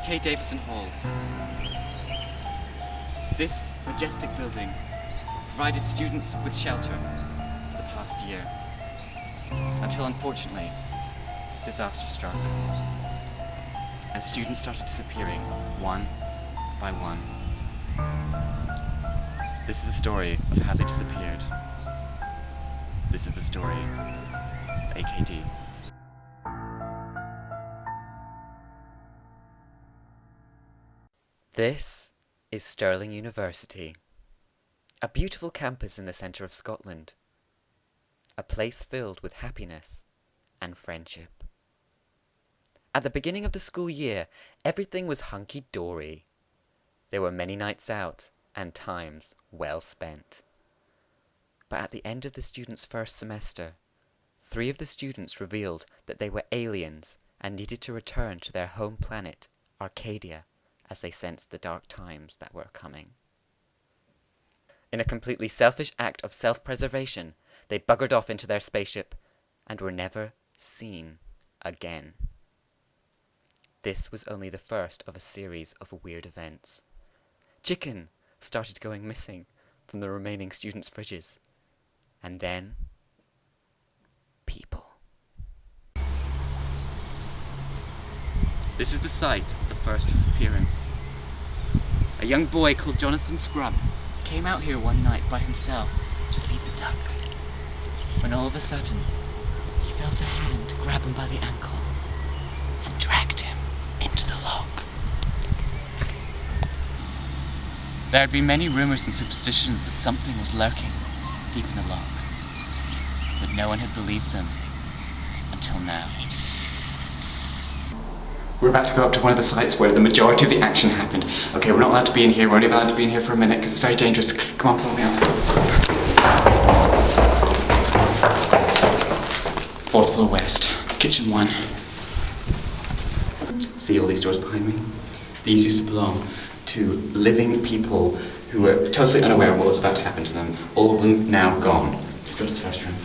UK Davidson halls. This majestic building provided students with shelter for the past year, until unfortunately, disaster struck, and students started disappearing one by one. This is the story of how they disappeared. This is the story of AKD. This is Stirling University, a beautiful campus in the centre of Scotland, a place filled with happiness and friendship. At the beginning of the school year, everything was hunky-dory. There were many nights out and times well spent. But at the end of the students' first semester, 3 of the students revealed that they were aliens and needed to return to their home planet, Arcadia, as they sensed the dark times that were coming. In a completely selfish act of self-preservation, they buggered off into their spaceship and were never seen again. This was only the first of a series of weird events. Chicken started going missing from the remaining students' fridges. And then, people. This is the site of the first disappearance. A young boy called Jonathan Scrubb came out here one night by himself to feed the ducks, when all of a sudden he felt a hand grab him by the ankle and dragged him into the lock. There had been many rumours and superstitions that something was lurking deep in the lock, but no one had believed them until now. We're about to go up to one of the sites where the majority of the action happened. Okay, we're not allowed to be in here. We're only allowed to be in here for a minute because it's very dangerous. Come on, follow me up. 4th floor west, kitchen 1. See all these doors behind me? These used to belong to living people who were totally unaware of what was about to happen to them. All of them now gone. Let's go to the first room.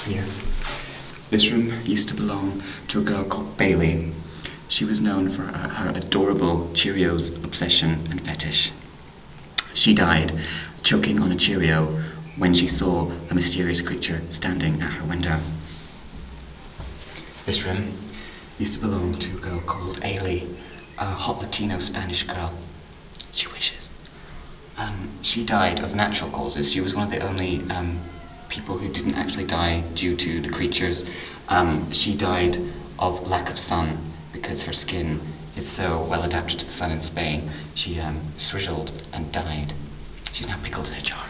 Here. This room used to belong to a girl called Bailey. She was known for her adorable Cheerios obsession and fetish. She died choking on a Cheerio when she saw a mysterious creature standing at her window. This room used to belong to a girl called Ailey, a hot Latino Spanish girl. She wishes. She died of natural causes. She was one of the only people who didn't actually die due to the creatures. She died of lack of sun because her skin is so well adapted to the sun in Spain. She swizzled and died. She's now pickled in a jar.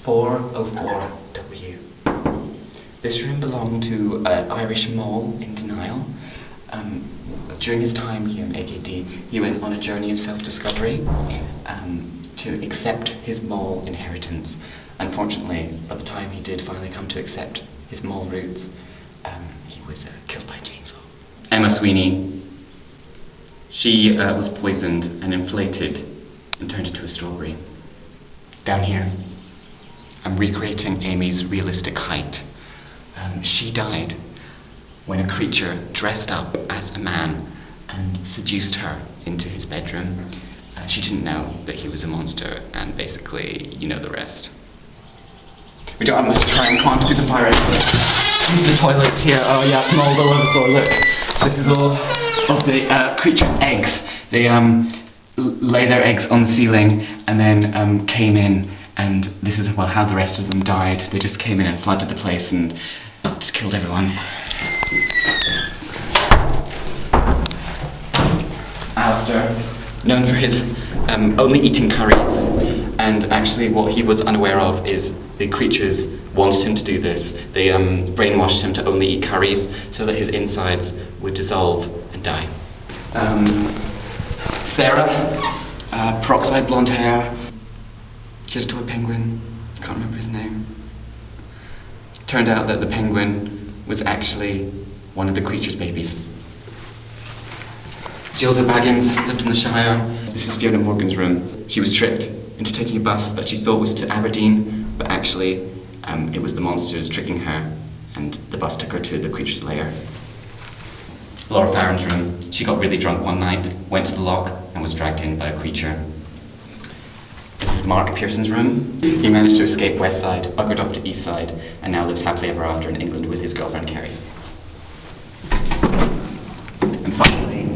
404W. This room belonged to an Irish mole in denial. During his time here in AKD, he went on a journey of self-discovery to accept his mole inheritance. Unfortunately, by the time he did finally come to accept his mole roots, he was killed by a chainsaw. Emma Sweeney, she was poisoned and inflated and turned into a strawberry. Down here, I'm recreating Amy's realistic height. She died when a creature dressed up as a man and seduced her into his bedroom. She didn't know that he was a monster, and basically, you know the rest. We don't have much time. Come on, do the fire exit. Use the toilet here. Oh yeah, mold all over the floor. Look, this is all of the creature's eggs. They lay their eggs on the ceiling and then came in, and this is how the rest of them died. They just came in and flooded the place and just killed everyone. Alistair, known for his only eating curries, and actually what he was unaware of is the creatures wanted him to do this. They brainwashed him to only eat curries so that his insides would dissolve and die. Sarah, peroxide blonde hair, she had a toy penguin, can't remember his name. Turned out that the penguin was actually one of the creature's babies. Gilda Baggins lived in the Shire. This is Fiona Morgan's room. She was tricked into taking a bus that she thought was to Aberdeen, but actually it was the monsters tricking her, and the bus took her to the creature's lair. Laura Farron's room. She got really drunk one night, went to the lock, and was dragged in by a creature. This is Mark Pearson's room. He managed to escape West Side, buggered off to East Side, and now lives happily ever after in England with his girlfriend Carrie. And finally,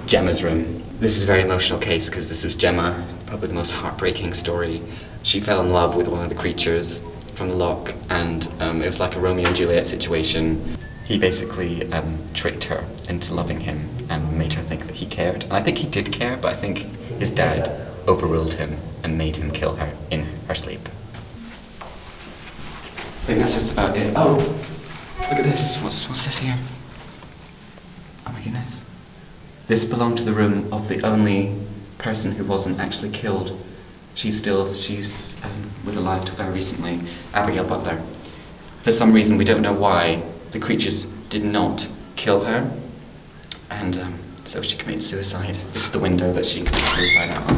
Gemma's room. This is a very emotional case because this was Gemma, probably the most heartbreaking story. She fell in love with one of the creatures from the lock, and it was like a Romeo and Juliet situation. He basically tricked her into loving him and made her think that he cared. And I think he did care, but I think his dad overruled him and made him kill her in her sleep. I think that's just about it. Oh, look at this. What's this here? Oh my goodness. This belonged to the room of the only person who wasn't actually killed. She was alive till very recently, Abigail Butler. For some reason, we don't know why, the creatures did not kill her, and so she committed suicide. This is the window that she committed suicide out of.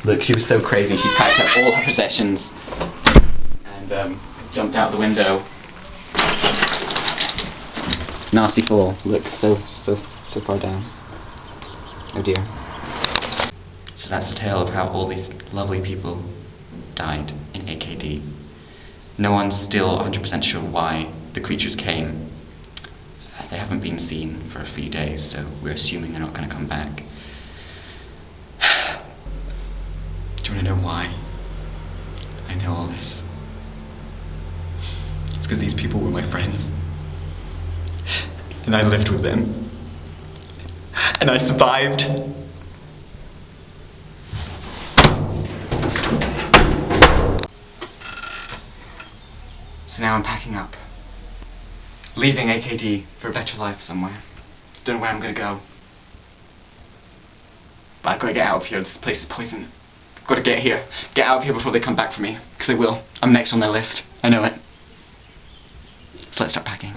Look, she was so crazy, she packed up all her possessions and jumped out the window. Nasty fall. Look, so far down. Oh dear. So that's the tale of how all these lovely people died in AKD. No one's still 100% sure why the creatures came. They haven't been seen for a few days, so we're assuming they're not going to come back. Do you want to know why I know all this? It's because these people were my friends. And I lived with them. And I survived. So now I'm packing up, leaving AKD for a better life somewhere. Don't know where I'm going to go. But I've got to get out of here. This place is poison. I've got to get here. Get out of here before they come back for me. Because they will. I'm next on their list. I know it. So let's start packing.